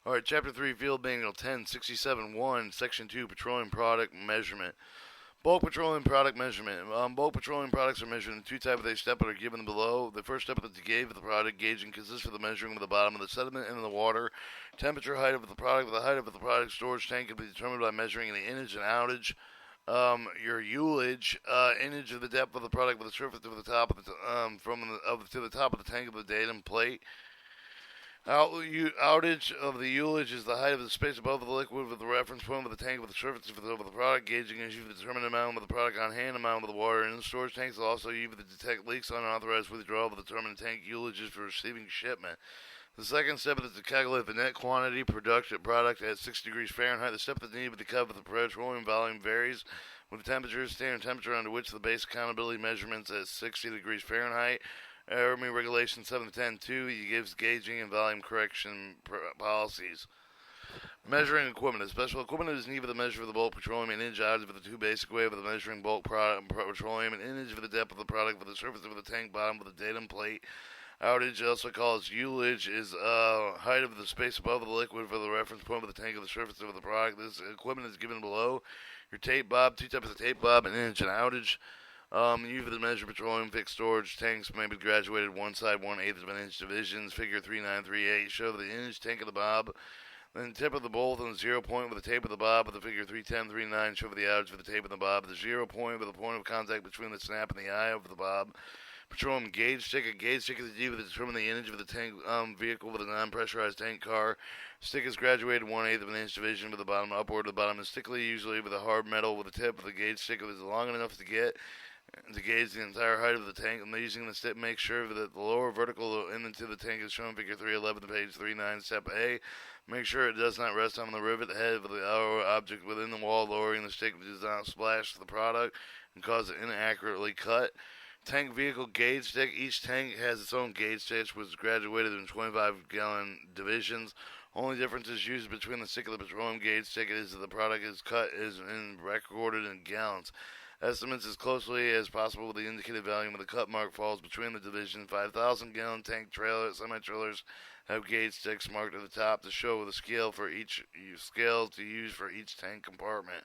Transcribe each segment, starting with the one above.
All right, Chapter 3, Field Manual 1067-1, Section 2, Petroleum Product Measurement. Bulk petroleum product measurement. Bulk petroleum products are measured in two types. They step that are given below. The first step of the gauge of the product gauging consists of the measuring of the bottom of the sediment and the water. Temperature, height of the product. The height of the product storage tank can be determined by measuring the innage and outage. Your ullage, innage of the depth of the product with the surface to the top of the to the top of the tank of the datum plate. Outage of the ullage is the height of the space above the liquid with the reference point of the tank with the surface of the product. Gauging is used to determine the amount of the product on hand, amount of the water in the storage tanks. Will also used to detect leaks, unauthorized withdrawal of the determined tank ullages for receiving shipment. The second step is to calculate the net quantity product at 60 degrees Fahrenheit. The step that's needed to cover the petroleum volume varies with the temperature, standard temperature under which the base accountability measurements at 60 degrees Fahrenheit. Army Regulation 710-2 gives gauging and volume correction policies. Measuring equipment. Special equipment is needed for the measure of the bulk petroleum and inch outage for the two basic way of the measuring bulk petroleum and inch for the depth of the product for the surface of the tank bottom with the datum plate. Outage, also called ullage, is height of the space above the liquid for the reference point of the tank of the surface of the product. This equipment is given below. Your tape bob, two types of tape bob, an inch and outage. Used for the measure petroleum fixed storage tanks may be graduated one side 1/8 of an inch divisions. Figure 3938 show the inch tank of the bob. Then tip of the bolt on the 0 point with the tape of the bob with the figure 31039 show for the outage for the tape of the bob. The 0 point with the point of contact between the snap and the eye of the bob. Petroleum gauge stick. A gauge stick is used to determine the innage of the tank vehicle with a non-pressurized tank car. Stick is graduated 1/8 of an inch division with the bottom upward. The bottom is stickly, usually with a hard metal with the tip of the gauge stick is long enough to gauge the entire height of the tank. And using the stick, make sure that the lower vertical into the tank is shown figure 311, page 39, step A. Make sure it does not rest on the rivet head of the object within the wall. Lowering the stick does not splash the product and cause it inaccurately cut. Tank vehicle gauge stick. Each tank has its own gauge stick, which is graduated in 25-gallon divisions. Only difference is used between the stick of the petroleum gauge stick is that the product is cut is recorded in gallons. Estimates as closely as possible with the indicated volume of the cut mark falls between the division. 5,000-gallon tank semi-trailers have gauge sticks marked at the top to show the scale for each scale to use for each tank compartment.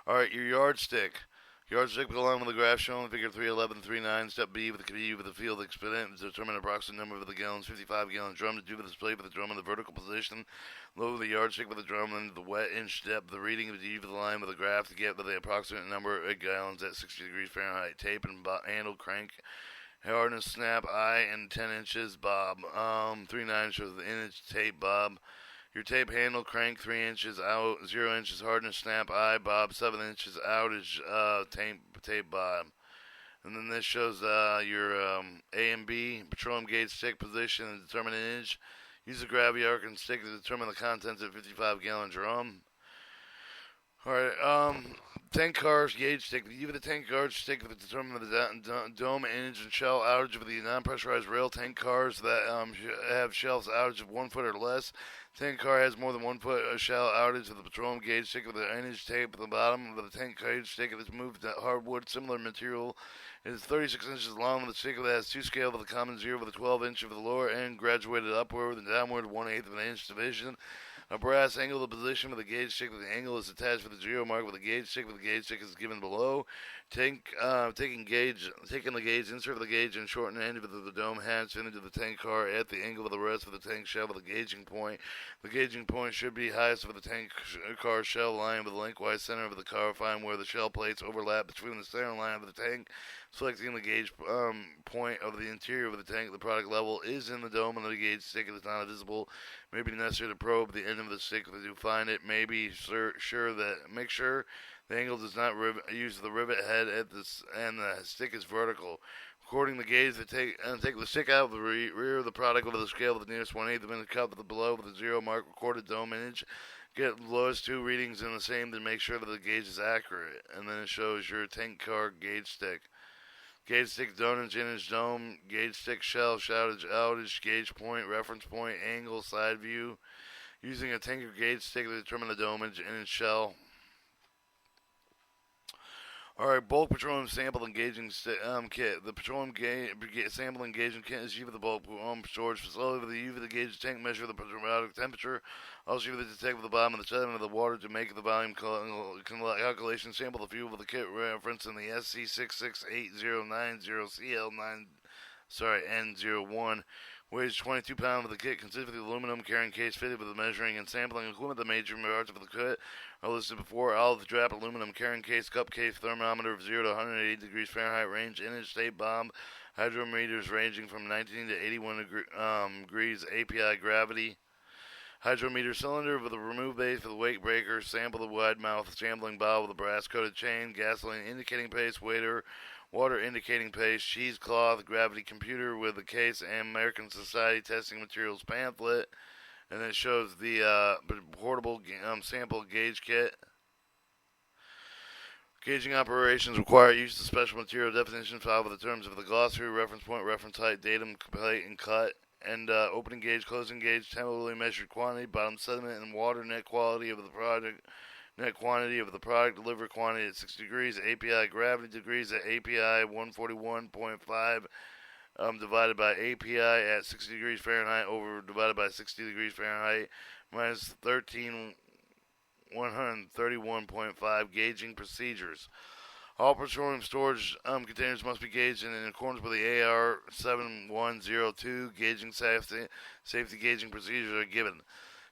All right, your yardstick. Yardstick along with the graph shown in figure 31139, step B with the field expedient to determine the approximate number of the gallons. 55-gallon drum to do with the display with the drum in the vertical position. Lower the yardstick with the drum into the wet inch depth. The reading of the line with the graph to get the approximate number of gallons at 60 degrees Fahrenheit. Tape and handle crank. Hardness snap eye and 10 inches bob. 39 shows the inch tape bob. Your tape handle crank 3 inches out, 0 inches hardness snap eye bob, 7 inches outage tape bob. And then this shows your A and B petroleum gauge stick position and determine inch. Use a gravity arc and stick to determine the contents of 55-gallon drum. Alright, tank cars gauge stick. Even the tank gauge stick to determine the dome, innage, and shell outage of the non-pressurized rail tank cars that have shelves outage of 1 foot or less. Tank car has more than 1 foot shell outage of the petroleum gauge stick with the innage tape at the bottom of the tank gauge stick. It is moved to hardwood, similar material. It is 36 inches long with a stick that has 2 scale with a common 0 with a 12-inch of the lower end graduated upward with a downward 1/8 of an inch division. A brass angle, the position of the gauge stick with the angle is attached with the 0 mark with the gauge stick is given below. Taking the gauge, insert the gauge and shorten the end of the dome hatch into the tank car at the angle of the rest of the tank shell with a gauging point. The gauging point should be highest of the tank car shell line with the lengthwise center of the car. Find where the shell plates overlap between the center line of the tank. Selecting the gauge point of the interior of the tank, the product level is in the dome and the gauge stick is not visible. May be necessary to probe the end of the stick to find it. Make sure the angle does not use the rivet head at this, and the stick is vertical. Recording the gauge, take the stick out of the rear of the product with the scale of the nearest 1/8 of an cup with the below with the 0 mark recorded dome image. Get the lowest 2 readings in the same to make sure that the gauge is accurate. And then it shows your tank car gauge stick. Gauge stick donage, innage, dome, gauge stick shell, outage, gauge point, reference point, angle, side view. Using a tanker gauge stick to determine the domage, innage, shell. Alright, bulk petroleum sample engaging kit. The petroleum sample engaging kit is used for the bulk storage facility with the UV the gauge tank measure the periodic temperature. Also use the detect with the bottom of the sediment of the water to make the volume calculation. Sample the fuel with the kit reference in the SC6689090CL9 N01. Weighs 22 pounds of the kit consists of the aluminum carrying case fitted with the measuring and sampling equipment. The major parts of the kit are listed before. Olive drap aluminum carrying case, cup case, thermometer of 0 to 180 degrees Fahrenheit range, state bomb, hydrometers ranging from 19 to 81 degrees, API gravity, hydrometer cylinder with a remove base for the weight breaker, sample the wide mouth sampling bottle with a brass coated chain, gasoline indicating paste, water indicating paste, cheesecloth, gravity computer with a case, and American Society Testing Materials pamphlet. And it shows the portable sample gauge kit. Gauging operations require use of special material definition file with the terms of the glossary, reference point, reference height, datum, plate, and cut. And opening gauge, closing gauge, temporally measured quantity, bottom sediment and water, net quality of the product. Net quantity of the product, delivered quantity at 60 degrees, API gravity degrees at API 141.5 divided by API at 60 degrees Fahrenheit over divided by 60 degrees Fahrenheit minus 131.5 gauging procedures. All petroleum storage containers must be gauged in accordance with the AR 7102 gauging safety gauging procedures are given.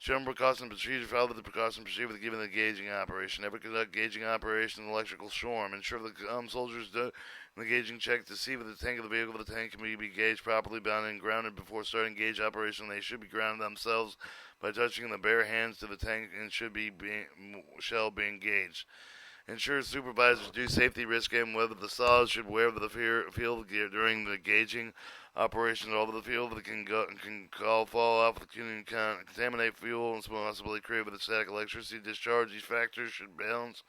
General precaution procedure follow the precaution procedure given the gauging operation. Never conduct gauging operation in electrical storm. Ensure the soldiers do the gauging check to see if the tank of the vehicle the tank can be gauged properly, bound and grounded before starting gauge operation. They should be grounded themselves by touching the bare hands to the tank and shall be engaged. Ensure supervisors do safety risk and whether the solids should wear the field gear during the gauging operations all over the field that can fall off the contaminate fuel and possibly create with a static electricity discharge. These factors should balance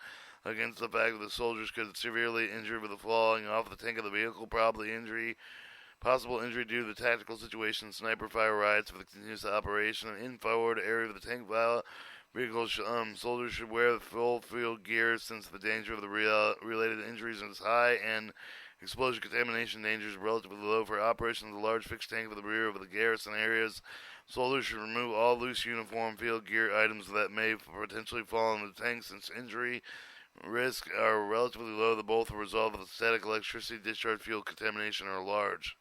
against the fact that the soldiers could severely injure with the falling off the tank of the vehicle, possible injury due to the tactical situation, sniper fire riots for the continuous operation in forward area of the tank vehicles. Soldiers should wear the full field gear since the danger of the related injuries is high and explosion contamination danger is relatively low. For operations of the large fixed tank for the rear of the garrison areas, soldiers should remove all loose uniform field gear items that may potentially fall in the tank since injury risks are relatively low. The both are result of the static electricity discharge fuel contamination are large.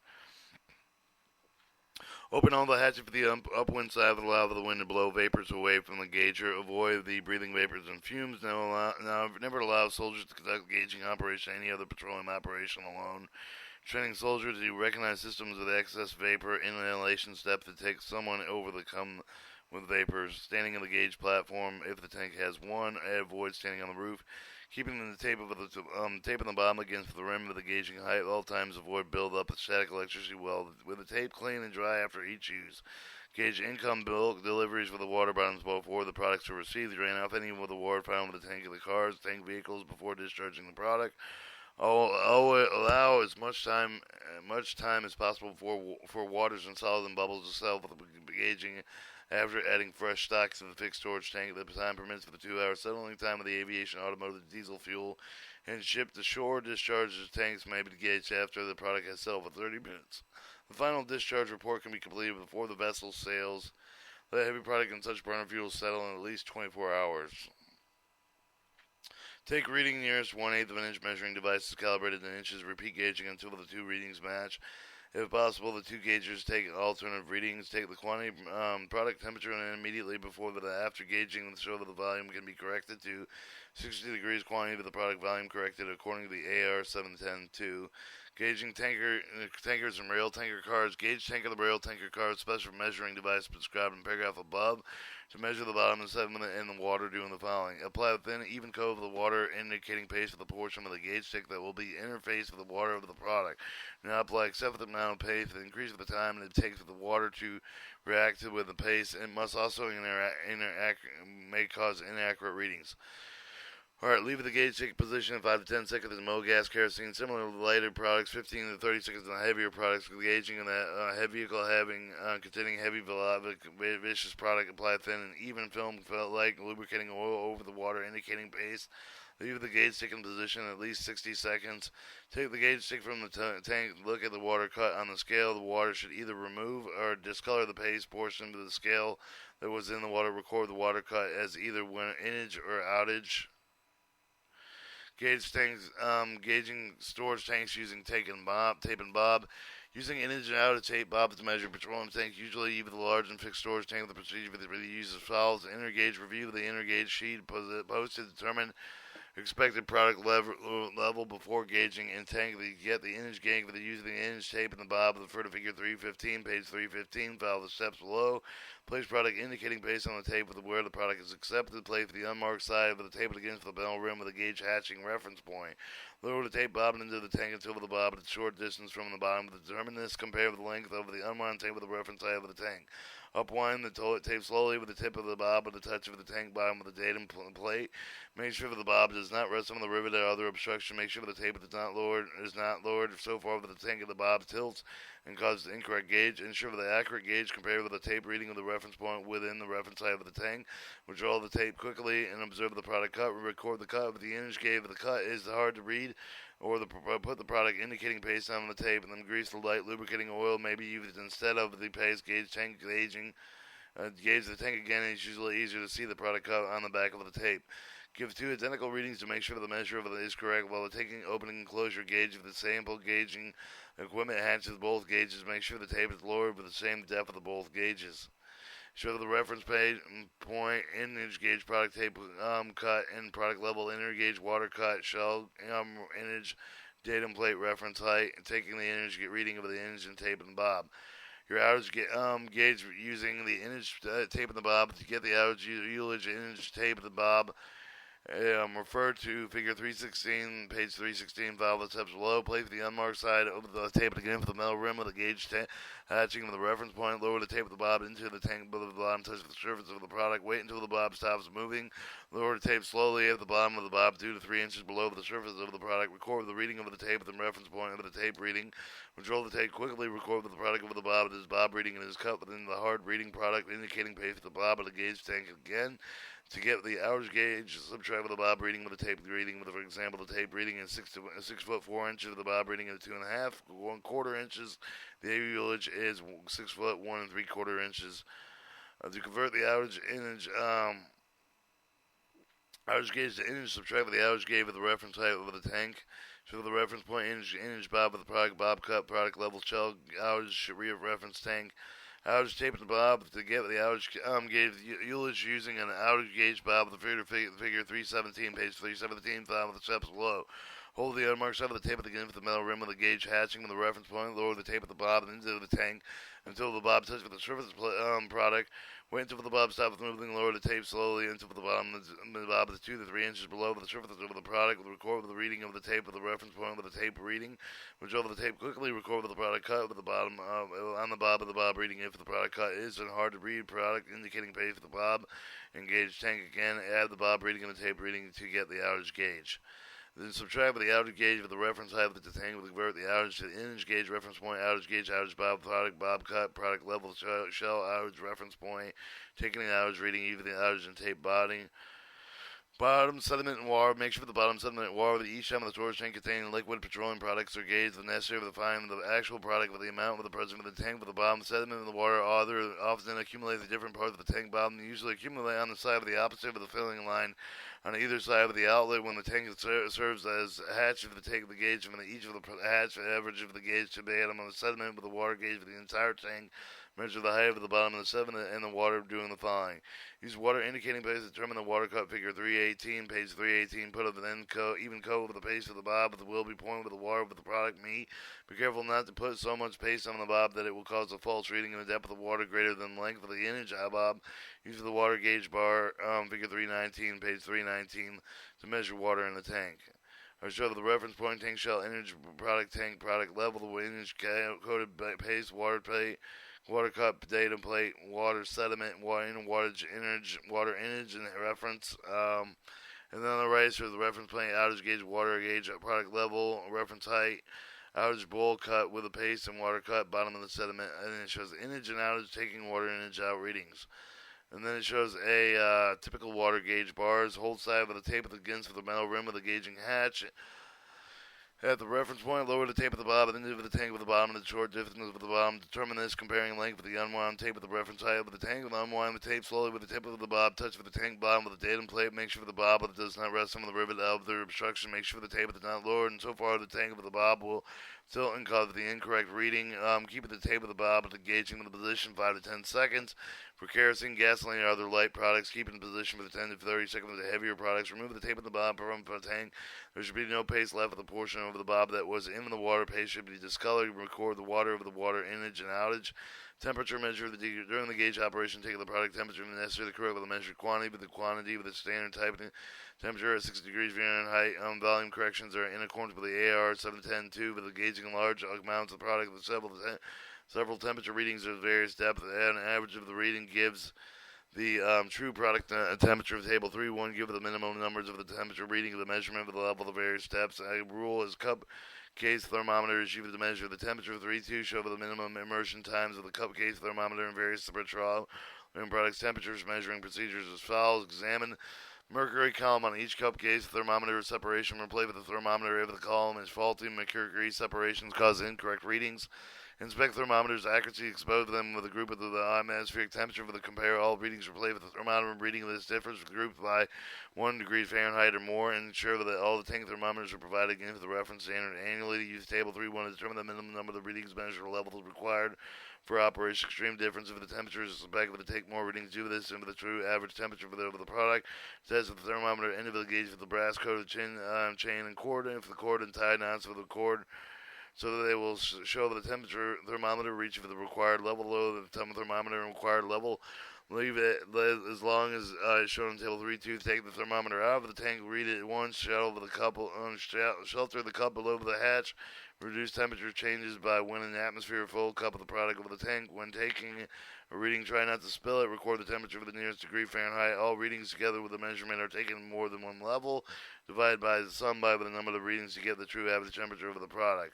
Open all the hatches for the upwind side that allow the wind to blow vapors away from the gauger. Avoid the breathing vapors and fumes. Never allow soldiers to conduct gauging operation any other petroleum operation alone. Training soldiers to recognize systems with excess vapor inhalation step to take someone over the come with vapors. Standing on the gauge platform if the tank has one. Avoid standing on the roof. Keeping the tape of the bottom against the rim of the gauging height at all times. Avoid build-up of static electricity well with the tape clean and dry after each use. Gauge income bulk deliveries with the water bottoms before the products are received. Drain off any of the water found with the tank of the cars, tank vehicles before discharging the product. Allow as much time as possible for waters and solids and bubbles to settle with the gauging. After adding fresh stocks to the fixed storage tank, the time permits for the 2-hour settling time of the aviation, automotive, diesel fuel, and shipped to shore. Discharges tanks may be gauged after the product has settled for 30 minutes. The final discharge report can be completed before the vessel sails. The heavy product and such burner fuel settle in at least 24 hours. Take reading nearest 1/8 of an inch measuring device is calibrated in inches. Repeat gauging until the two readings match. If possible, the two gaugers take alternative readings. Take the quantity, product temperature, and immediately before the after gauging, so that the volume can be corrected to 60 degrees. Quantity of the product volume corrected according to the AR 710-2. Gauging tankers and rail tanker cars. Gauge tanker the rail tanker cars. Special measuring device described in paragraph above to measure the bottom of the sediment and the water doing the following. Apply a thin, even coat of the water indicating paste for the portion of the gauge stick that will be interfaced with the water of the product. Do not apply except for the amount of paste. The increase of the time it takes for the water to react with the paste. It must also may cause inaccurate readings. Alright, leave the gauge stick position in 5 to 10 seconds in mow gas kerosene. Similar to the lighter products, 15 to 30 seconds in the heavier products. With gauging in that heavy vehicle containing heavy vicious product, apply thin and even film like lubricating oil over the water indicating paste. Leave the gauge stick in position at least 60 seconds. Take the gauge stick from the tank, look at the water cut on the scale. The water should either remove or discolor the paste portion of the scale that was in the water. Record the water cut as either innage or outage. Gauge tanks, gauging storage tanks using tape and bob. Using innage and outage tape bob to measure petroleum tanks, usually even the large and fixed storage tank. The procedure really uses follows: inner gauge review the inner gauge sheet posted to determine expected product level before gauging and tank. Get the innage gauge with the use of the innage tape and the bob. Refer to figure 315, page 315. Follow the steps below. Place product indicating paste on the tape with where the product is accepted. Place the unmarked side of the tape against the bell rim with a gauge hatching reference point. Lower the tape bobbin into the tank until the bob at a short distance from the bottom. Determine this. Compare with the length of the unwound tape with the reference side of the tank. Upwind the tape slowly with the tip of the bob with the touch of the tank bottom with the datum plate. Make sure that the bob does not rest on the rivet or other obstruction. Make sure that the tape is not lowered so far that the tank of the bob tilts and causes the incorrect gauge. Ensure that the accurate gauge compared with the tape reading of the reference point within the reference side of the tank. Withdraw the tape quickly and observe the product cut. Record the cut with the innage gauge. If the cut is hard to read, or put the product indicating paste on the tape, and then grease the light lubricating oil may be used instead of the paste. Gauge tank gauging. Gauge the tank again. It's usually easier to see the product cut on the back of the tape. Give two identical readings to make sure the measure of it is correct. While taking opening and closure gauge of the sample gauging equipment hatches both gauges, make sure the tape is lowered with the same depth of the both gauges. Show the reference page point, innage gauge, product tape cut, and product level, inner gauge, water cut, shell, innage, datum plate, reference height, and taking the innage reading of the innage and tape and bob. Your outage gauge using the innage tape and the bob to get the outage ullage innage tape and the bob. Refer to figure 316, page 316, follow the steps below. Place the unmarked side over the tape again for the metal rim of the gauge hatching of the reference point. Lower the tape of the bob into the tank below the bottom, touch the surface of the product. Wait until the bob stops moving. Lower the tape slowly at the bottom of the bob 2 to 3 inches below the surface of the product. Record the reading of the tape with the reference point of the tape reading. Control the tape quickly. Record with the product over the bob. It is bob reading and is cut within the hard reading product, indicating paste the bob of the gauge tank again. To get the outage gauge, subtract with the bob reading with the tape reading. With, for example, the tape reading is 6 foot 4 inches. The bob reading is 2.5, 1/4 inches. The ullage is 6 foot 1 3/4 inches. To convert the outage gauge to innage, subtract with the outage gauge with the reference height over the tank. So the reference point innage bob with the product bob cut, product level shell outage reference tank. Outage tape and the bob to get the outage gauge ullage using an outage gauge bob with the figure 317, page 317, file with the steps below. Hold the unmarked side of the tape at the end of the metal rim of the gauge hatching with the reference point. Lower the tape at the bob and into the tank until the bob touches with the surface product. Wait until the bob stops moving. Lower the tape slowly until the bottom of the bob is 2 to 3 inches below the surface of the product. Record with the reading of the tape with the reference point with the tape reading. Which over the tape quickly. Record with the product cut with the bottom on the bob of the bob reading if the product cut is a hard to read product indicating paste for the bob. Engage tank again. Add the bob reading and the tape reading to get the outage gauge. Then subtract with the outage gauge with the reference height of the tank. Convert the outage to the innage gauge, reference point, outage bob, product, bob cut, product level, shell, outage, reference point. Taking the outage reading, even the outage and tape bottom, sediment, and water. Make sure the bottom, sediment, and water with each time of the storage tank containing liquid petroleum products are gauged the necessary for the find the actual product with the amount with the present of the tank with the bottom, sediment, and the water often accumulate the different parts of the tank bottom. They usually accumulate on the side of the opposite of the filling line on either side of the outlet when the tank serves as a hatch of the tank of the gauge and each of the hatch average of the gauge to be added on the sediment with the water gauge for the entire tank. Measure the height of the bottom of the sediment and the water doing the following. Use water indicating paste to determine the water cut figure 318, page 318. Put up an even coat with the paste of the bob with the will be pointed with the water with the product meat. Be careful not to put so much paste on the bob that it will cause a false reading in the depth of the water greater than the length of the innage bob. Use the water gauge bar, figure 319, page 319, to measure water in the tank. Or show the reference point tank shell, innage product tank, product level, the innage coated paste, water plate, water cut, datum plate, water sediment, water innage, and reference. And then on the right, show the reference plate, outage gauge, water gauge, product level, reference height, outage bowl cut with a paste and water cut, bottom of the sediment, and then it shows innage and outage taking water innage out readings. And then it shows a typical water gauge bars, hold side with a tape at the ends of the metal rim with a gauging hatch. At the reference point, lower the tape at the bottom and into the tank with the bottom of the short distance with the bottom. Determine this comparing length with the unwound tape with the reference height of the tank. Unwind the tape slowly with the tip of the bob. Touch with the tank bottom with the datum plate. Make sure the bob does not rest on the rivet of the obstruction. Make sure the tape is not lowered, and so far the tank with the bob will tilt and cause the incorrect reading. Keep the tape of the bob at the gauging of the position 5 to 10 seconds. For kerosene, gasoline, or other light products, keep in position for the 10 to 30 seconds of the heavier products. Remove the tape of the bob from the tank. There should be no paste left of the portion over the bob that was in the water. Paste should be discolored. Record the water over the water inage and outage. Temperature measure during the gauge operation. Take the product temperature necessary to correct with the measured quantity, with the quantity with the standard type temperature at 60 degrees Fahrenheit. Volume corrections are in accordance with the AR 710-2 with the gauging in large amounts of the product with several temperature readings of various depth. An average of the reading gives the true product temperature of table 3.1. Give the minimum numbers of the temperature reading of the measurement of the level of the various steps. A rule is cup case thermometer is used to measure the temperature of 3.2. Show the minimum immersion times of the cup case thermometer in various petroleum products. Temperatures measuring procedures as follows. Examine mercury column on each cup case thermometer separation. Replace with the thermometer if the column is faulty. Mercury separations cause incorrect readings. Inspect thermometers' accuracy. Expose them with a group of the atmospheric temperature for the compare all readings. Replace with the thermometer reading list differs with groups by 1 degree Fahrenheit or more, and ensure that all the tank thermometers are provided against the reference standard annually. Use table 3.1 to determine the minimum number of the readings measured levels required for operation. Extreme difference if the temperature is suspected to take more readings. Do this into the true average temperature for the product. Test with the thermometer end of the gauge with the brass coated chain and cord. If the cord and tie knots with the cord, so that they will show the temperature thermometer reach for the required level. Low the thermometer required level. Leave it as long as shown in table 3.2. Take the thermometer out of the tank. Read it once. Shelter the cup below the hatch. Reduce temperature changes by when in the atmosphere. Full cup of the product over the tank. When taking a reading, try not to spill it. Record the temperature for the nearest degree Fahrenheit. All readings together with the measurement are taken more than one level. Divide by the sum by the number of readings to get the true average temperature of the product.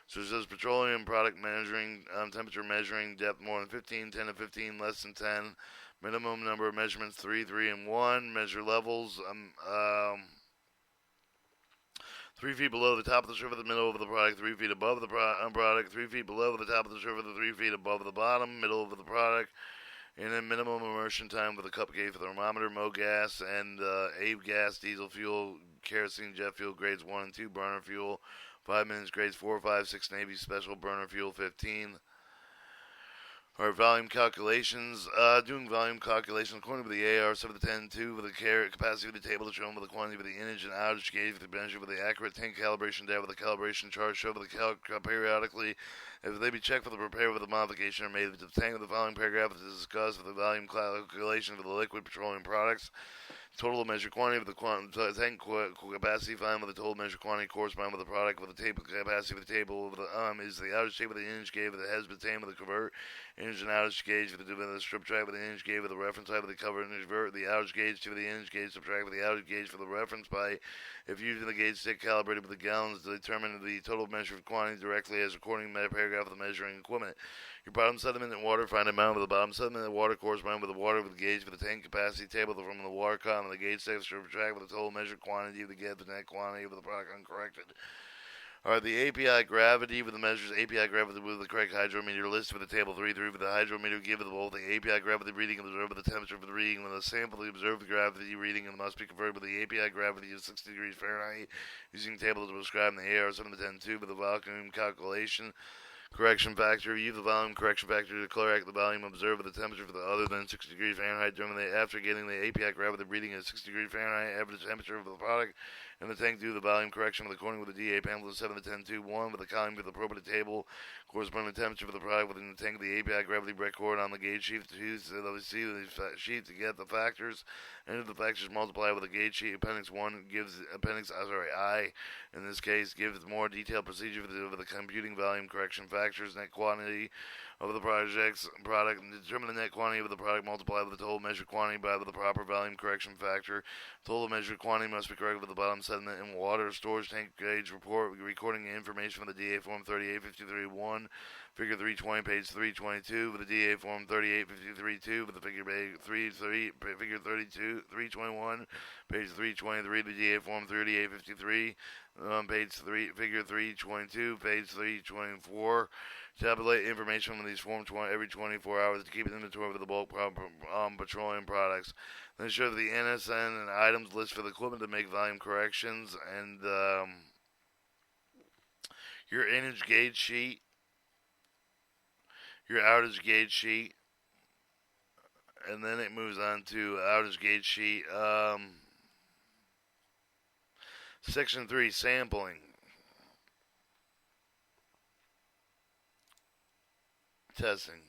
So it says petroleum product measuring, temperature measuring, depth more than 15, 10 to 15, less than 10. Minimum number of measurements, 3, 3, and 1. Measure levels, 3 feet below the top of the surface, the middle of the product, 3 feet above the product, 3 feet below the top of the surface, 3 feet above the bottom, middle of the product. And then minimum immersion time with a cup gauge thermometer, Mo gas, and Abe gas, diesel fuel, kerosene, jet fuel, grades 1 and 2, burner fuel. 5 minutes, grades 4, 5, 6, Navy special, burner fuel 15. Alright, volume calculations. Doing volume calculations according to the AR 710-2 with the capacity of the table to show with the quantity of the inage and outage gauge with the measure with the accurate tank calibration data with the calibration chart. Show with the periodically if they be checked for the repair with the modification are made. The tank of the following paragraph is discussed with the volume calculation for the liquid petroleum products. Total measured quantity of the tank capacity find with the total measured quantity corresponding with the product with the table capacity of the table with the is the outage tape with the inch gauge with the has been with the convert inch and outage gauge with the strip track with the inch gauge with the reference height with the cover and convert the outage gauge to the inch gauge subtract with the outage gauge for the reference by if using the gauge stick calibrated with the gallons to determine the total measured quantity directly as according to the paragraph of the measuring equipment. Your bottom sediment and water, find amount of the bottom sediment and water corresponding with the water with the gauge for the tank capacity table from the water column and the gauge stick subtract with the total measured quantity of the net quantity of the product uncorrected. Alright, the API gravity with the measures API gravity with the correct hydrometer list for the table 3.3 with the hydrometer give both the API gravity reading and observe the temperature for the reading when the sample observe the gravity reading and must be converted with the API gravity of 60 degrees Fahrenheit using table to prescribe in the AR 710-2 with the volume calculation. Correction factor. Use the volume correction factor to correct the volume observed with the temperature for the other than 60 degrees Fahrenheit during after getting the API gravity reading at 60 degrees Fahrenheit average temperature of the product in the tank. Do the volume correction according with the DA panel of 7 to 10-2-1 with the column with the appropriate table corresponding temperature for the product within the tank. The API gravity record on the gauge sheet to use the sheet to get the factors. And if the factors multiply with the gauge sheet, Appendix 1 gives I in this case gives more detailed procedure for the computing volume correction factors, net quantity of the product, determine the net quantity of the product multiplied with the total measured quantity by the proper volume correction factor. Total measured quantity must be corrected with the bottom sediment and water. Storage tank gauge report recording the information from the DA form 3853-1 Figure 320, page 322, with the DA form 3853-2, with the figure 33, figure 32, 321, page 323, the DA form 3853, page 3, figure 322, page 324. Tabulate information from these forms every 24 hours to keep an inventory of the bulk petroleum products. Then show the NSN and items list for the equipment to make volume corrections, and your innage gauge sheet, your outage gauge sheet, and then it moves on to outage gauge sheet. Section 3, sampling. Testing.